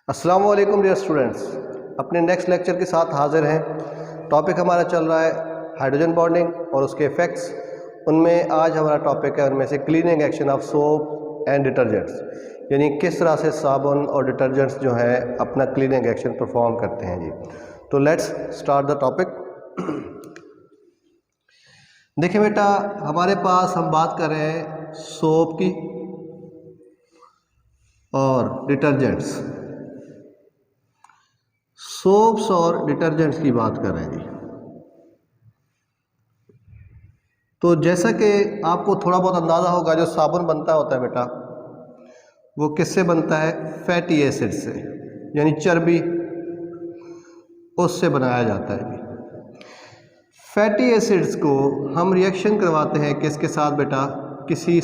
अस्सलाम वालेकुम dear students, अपने नेक्स्ट लेक्चर के साथ हाजिर हैं। टॉपिक हमारा चल रहा है हाइड्रोजन बॉन्डिंग और उसके इफ़ेक्ट्स। उनमें आज हमारा टॉपिक है उनमें से cleaning action of soap and detergents, यानी किस तरह से साबुन और डिटर्जेंट्स जो है अपना क्लीनिंग एक्शन परफॉर्म करते हैं जी। तो लेट्स स्टार्ट द टॉपिक। देखिए बेटा, हमारे पास हम बात कर रहे हैं सोप की और डिटर्जेंट्स, सोप्स और डिटर्जेंट्स की बात कर रहे हैं जी। तो जैसा कि आपको थोड़ा बहुत अंदाज़ा होगा, जो साबुन बनता होता है बेटा, वो किससे बनता है? फैटी एसिड से, यानी चर्बी, उससे बनाया जाता है जी। फैटी एसिड्स को हम रिएक्शन करवाते हैं किसके साथ बेटा? किसी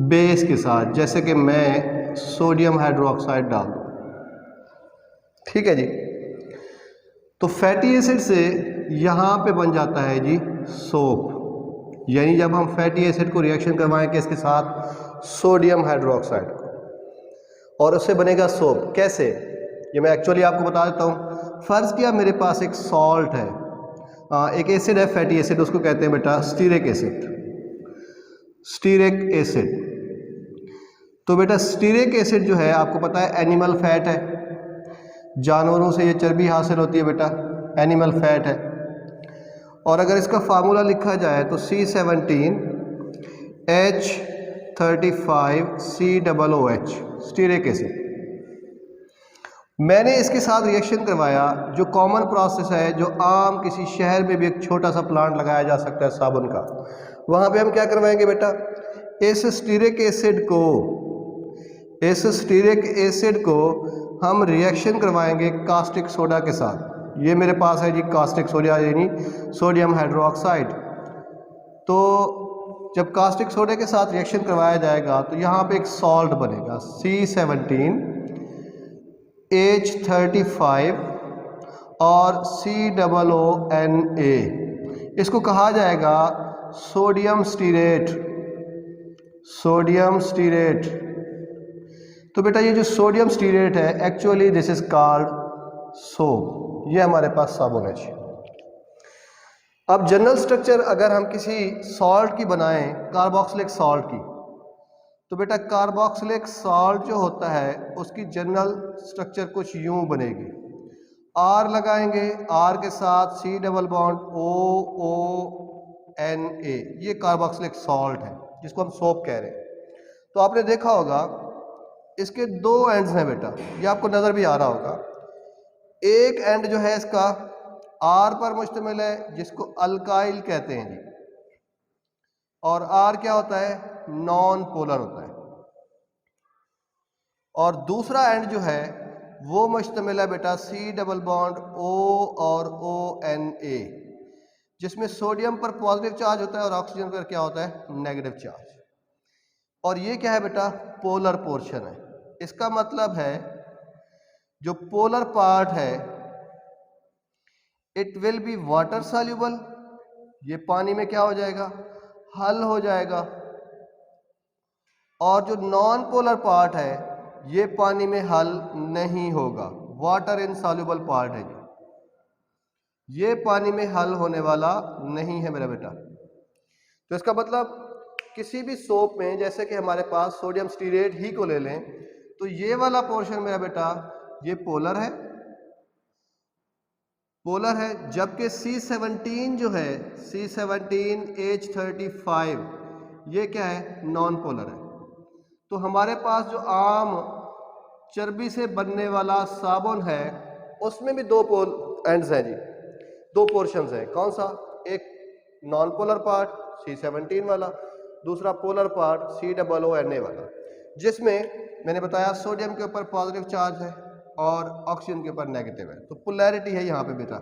बेस के साथ, जैसे कि मैं सोडियम हाइड्रोक्साइड डाल दूँ, ठीक है जी। तो फैटी एसिड से यहाँ पे बन जाता है जी सोप, यानी जब हम फैटी एसिड को रिएक्शन करवाएं किसके साथ? सोडियम हाइड्रोक्साइड को, और उससे बनेगा सोप। कैसे? ये मैं एक्चुअली आपको बता देता हूँ। फ़र्ज़ किया मेरे पास एक सॉल्ट है, एक एसिड है फैटी एसिड, उसको कहते हैं बेटा स्टीरिक एसिड। स्टीरिक एसिड, तो बेटा स्टीरिक एसिड जो है आपको पता है एनिमल फैट है, जानवरों से ये चर्बी हासिल होती है बेटा, एनिमल फैट है। और अगर इसका फार्मूला लिखा जाए तो C17H35COOH, स्टीरिक एसिड। मैंने इसके साथ रिएक्शन करवाया, जो कॉमन प्रोसेस है, जो आम किसी शहर में भी एक छोटा सा प्लांट लगाया जा सकता है साबुन का, वहाँ पे हम क्या करवाएंगे बेटा? इस स्टीरिक एसिड को हम रिएक्शन करवाएंगे कास्टिक सोडा के साथ। ये मेरे पास है जी कास्टिक सोडा, यानी सोडियम हाइड्रोक्साइड। तो जब कास्टिक सोडे के साथ रिएक्शन करवाया जाएगा तो यहाँ पे एक सॉल्ट बनेगा C17H35 और COONA। इसको कहा जाएगा सोडियम स्टीरेट। तो बेटा ये जो सोडियम स्टीरेट है, actually this is called soap. ये हमारे पास साबुन है जी। अब जनरल स्ट्रक्चर अगर हम किसी सॉल्ट की बनाएं, कार्बोक्सिलिक सॉल्ट की, तो बेटा कार्बोक्सिलिक सॉल्ट जो होता है उसकी जनरल स्ट्रक्चर कुछ यूं बनेगी। आर लगाएंगे, आर के साथ C डबल बॉन्ड OONA, ये कार्बोक्सिलिक सॉल्ट है जिसको हम सोप कह रहे हैं। तो आपने देखा होगा इसके दो एंड्स हैं बेटा, ये आपको नज़र भी आ रहा होगा। एक एंड जो है इसका आर पर मुश्तमिल है, जिसको अल्काइल कहते हैं जी, और आर क्या होता है? नॉन पोलर होता है। और दूसरा एंड जो है वो मुश्तमिल है बेटा C डबल बॉन्ड O और ONA, जिसमें सोडियम पर पॉजिटिव चार्ज होता है और ऑक्सीजन पर क्या होता है? Negative charge. और ये क्या है बेटा? पोलर पोर्शन है। इसका मतलब है जो पोलर पार्ट है it will be water soluble, ये पानी में क्या हो जाएगा? हल हो जाएगा। और जो नॉन पोलर पार्ट है ये पानी में हल नहीं होगा, वाटर इनसॉल्युबल पार्ट है ये पानी में हल होने वाला नहीं है मेरा बेटा। तो इसका मतलब किसी भी सोप में, जैसे कि हमारे पास सोडियम स्टीरेट ही को ले लें, तो ये वाला पोर्शन मेरा बेटा ये पोलर है, जबकि C17 जो है C17H35 ये क्या है? नॉन पोलर है। तो हमारे पास जो आम चर्बी से बनने वाला साबुन है उसमें भी दो एंड्स हैं जी, दो पोर्शंस हैं। कौन सा? एक नॉन पोलर पार्ट C17 वाला, दूसरा पोलर पार्ट COONA वाला, जिसमें मैंने बताया सोडियम के ऊपर पॉजिटिव चार्ज है और ऑक्सीजन के ऊपर नेगेटिव है। तो पोलैरिटी है यहाँ पे बेटा।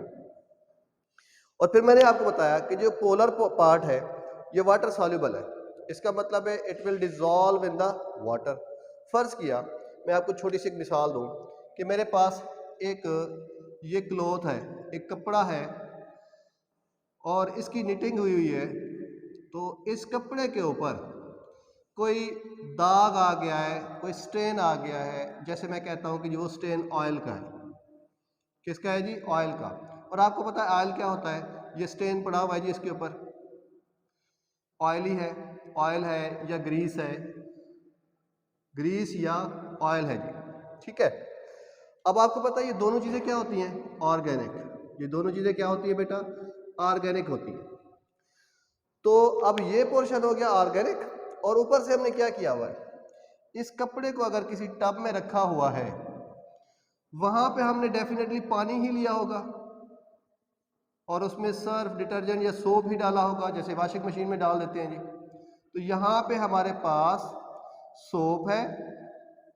और फिर मैंने आपको बताया कि जो पोलर पार्ट है ये वाटर सॉल्युबल है। इसका मतलब है it will dissolve in the water. फर्ज किया मैं आपको छोटी सी एक मिसाल दूं कि मेरे पास एक ये क्लॉथ है, एक कपड़ा है और इसकी निटिंग हुई है, तो इस कपड़े के ऊपर कोई दाग आ गया है, कोई स्टेन आ गया है, जैसे मैं कहता हूँ कि जो स्टेन ऑयल का है। किसका है जी? ऑयल का। और आपको पता है ऑयल क्या होता है? ये स्टेन पड़ा हुआ है जी इसके ऊपर, ऑयली है, ऑयल है या ग्रीस है, ग्रीस या ऑयल है जी, ठीक है। अब आपको पता है ये दोनों चीज़ें क्या होती हैं? ऑर्गेनिक। ये दोनों चीज़ें क्या होती है बेटा? ऑर्गेनिक होती है। तो अब ये पोर्शन हो गया ऑर्गेनिक, और ऊपर से हमने क्या किया हुआ है, इस कपड़े को अगर किसी टब में रखा हुआ है, वहां पे हमने डेफिनेटली पानी ही लिया होगा और उसमें सर्फ, डिटर्जेंट या सोप ही डाला होगा, जैसे वॉशिंग मशीन में डाल देते हैं जी। तो यहाँ पे हमारे पास सोप है,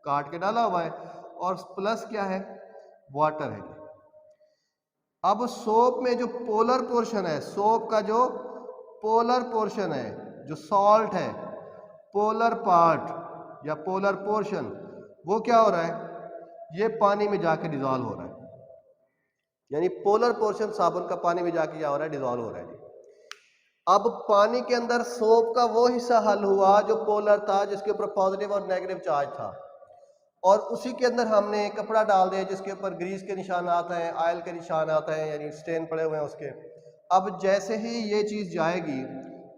काट के डाला हुआ है, और प्लस क्या है? वाटर है। अब सोप में जो पोलर पोर्शन है, सोप का जो पोलर पोर्शन है, जो सॉल्ट है, पोलर पार्ट या पोलर पोर्शन, वो क्या हो रहा है? ये पानी में जाके डिजॉल्व हो रहा है। यानी पोलर पोर्शन साबुन का पानी में जाके क्या हो रहा है? डिजॉल्व हो रहा है जी। अब पानी के अंदर सोप का वो हिस्सा हल हुआ जो पोलर था, जिसके ऊपर पॉजिटिव और नेगेटिव चार्ज था, और उसी के अंदर हमने कपड़ा डाल दिया जिसके ऊपर ग्रीस के निशान आते हैं, ऑयल के निशान आते हैं, यानी स्टेन पड़े हुए हैं उसके। अब जैसे ही ये चीज़ जाएगी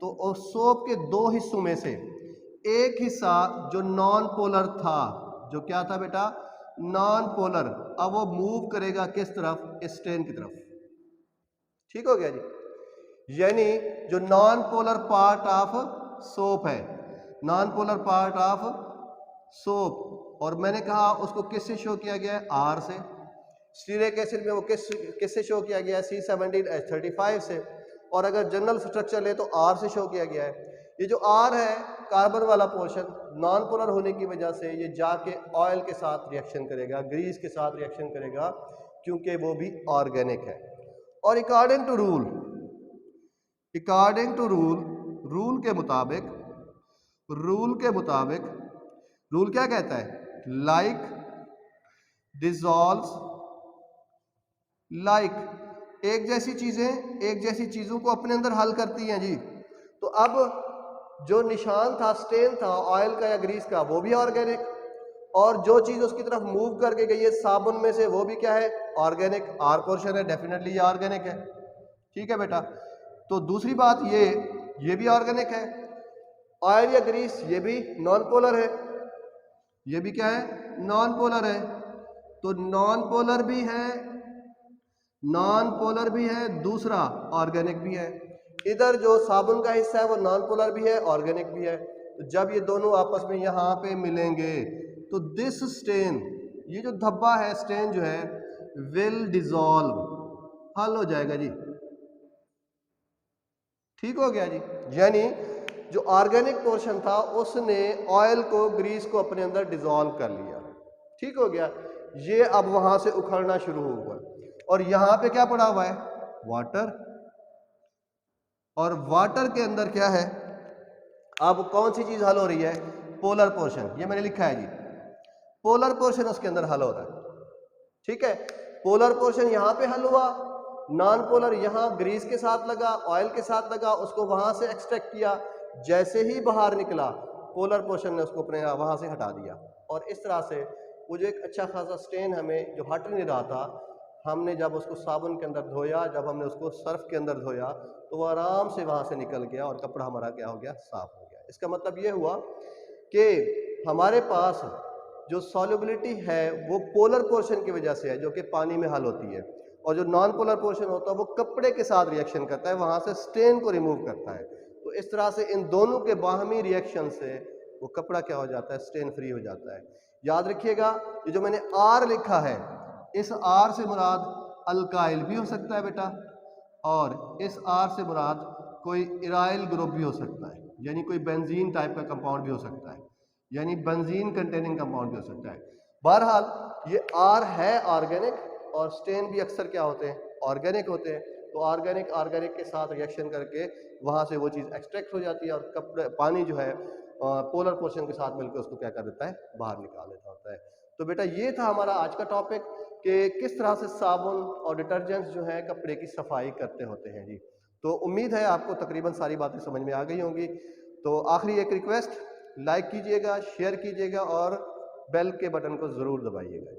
तो उस सोप के दो हिस्सों में से एक हिस्सा जो नॉन पोलर था, जो क्या था बेटा? नॉन पोलर, अब वो मूव करेगा किस तरफ? स्टेन की तरफ। ठीक हो गया जी। यानी जो non polar part of soap है, non polar part of soap, और मैंने कहा उसको किससे शो किया गया है? आर से। स्टीरिक एसिड में वो किससे शो किया गया है? C17H35 से। और अगर जनरल स्ट्रक्चर ले तो आर से शो किया गया है। ये जो आर है, कार्बन वाला पोर्शन, नॉन पोलर होने की वजह से ये जाके ऑयल के साथ रिएक्शन करेगा, ग्रीस के साथ रिएक्शन करेगा, क्योंकि वो भी ऑर्गेनिक है। और अकॉर्डिंग टू रूल, रूल के मुताबिक, रूल क्या कहता है? लाइक डिसॉल्व्स लाइक, एक जैसी चीजें एक जैसी चीजों को अपने अंदर हल करती हैं जी। तो अब जो निशान था, स्टेन था ऑयल का या ग्रीस का, वो भी ऑर्गेनिक, और जो चीज उसकी तरफ मूव करके गई है साबुन में से, वो भी क्या है? ऑर्गेनिक। आर पोर्शन है, डेफिनेटली ये ऑर्गेनिक है। ठीक है बेटा। तो दूसरी बात, ये भी ऑर्गेनिक है। ऑयल या ग्रीस ये भी नॉन पोलर है, ये भी क्या है? नॉन पोलर है। तो नॉन पोलर भी है, दूसरा ऑर्गेनिक भी है। इधर जो साबुन का हिस्सा है वो नॉन पोलर भी है, ऑर्गेनिक भी है। तो जब ये दोनों आपस में यहाँ पे मिलेंगे तो दिस स्टेन, ये जो धब्बा है, स्टेन जो है, विल डिसॉल्व, हल हो जाएगा जी। ठीक हो गया जी। यानी जो ऑर्गेनिक पोर्शन था उसने ऑयल को, ग्रीस को अपने अंदर डिसॉल्व कर लिया। ठीक हो गया। ये अब वहां से उखड़ना शुरू हुआ, और यहां पे क्या पड़ा हुआ है? वाटर। और वाटर के अंदर क्या है? अब कौन सी चीज हल हो रही है? Polar portion. ये मैंने लिखा है जी, पोलर पोर्शन उसके अंदर हल हो रहा है। ठीक है। पोलर पोर्शन यहां पे हल हुआ, नॉन पोलर यहां ग्रीस के साथ लगा, ऑयल के साथ लगा, उसको वहां से एक्सट्रैक्ट किया। जैसे ही बाहर निकला, पोलर पोर्शन ने उसको अपने वहां से हटा दिया, और इस तरह से वो जो एक अच्छा खासा स्टेन हमें जो हट नहीं रहा था, हमने जब उसको साबुन के अंदर धोया, जब हमने उसको सर्फ के अंदर धोया, तो वो आराम से वहां से निकल गया और कपड़ा हमारा क्या हो गया? साफ हो गया। इसका मतलब ये हुआ कि हमारे पास जो सॉल्युबिलिटी है वो पोलर पोर्शन की वजह से है, जो कि पानी में हल होती है, और जो नॉन पोलर पोर्शन होता है वो कपड़े के साथ रिएक्शन करता है, वहां से स्टेन को रिमूव करता है। तो इस तरह से इन दोनों के बाहमी रिएक्शन से वो कपड़ा क्या हो जाता है? स्टेन फ्री हो जाता है। याद रखिएगा, ये जो मैंने आर लिखा है, इस आर से मुराद अल्काइल भी हो सकता है बेटा, और इस आर से मुराद कोई इराइल ग्रुप भी हो सकता है, यानी कोई बेंजीन टाइप का कंपाउंड भी हो सकता है, यानी बेंजीन कंटेनिंग कंपाउंड भी हो सकता है। बहरहाल ये आर है ऑर्गेनिक, और स्टेन भी अक्सर क्या होते हैं? ऑर्गेनिक होते हैं। तो ऑर्गेनिक के साथ रिएक्शन करके वहां से वो चीज़ एक्सट्रैक्ट हो जाती है, और कपड़े, पानी जो है पोलर पोर्शन के साथ मिलकर उसको क्या कर देता है? बाहर निकाल देता होता है। तो बेटा ये था हमारा आज का टॉपिक कि किस तरह से साबुन और डिटर्जेंट्स जो है कपड़े की सफाई करते होते हैं जी। तो उम्मीद है आपको तकरीबन सारी बातें समझ में आ गई होंगी। तो आखिरी एक रिक्वेस्ट लाइक कीजिएगा, शेयर कीजिएगा और बेल के बटन को ज़रूर दबाइएगा।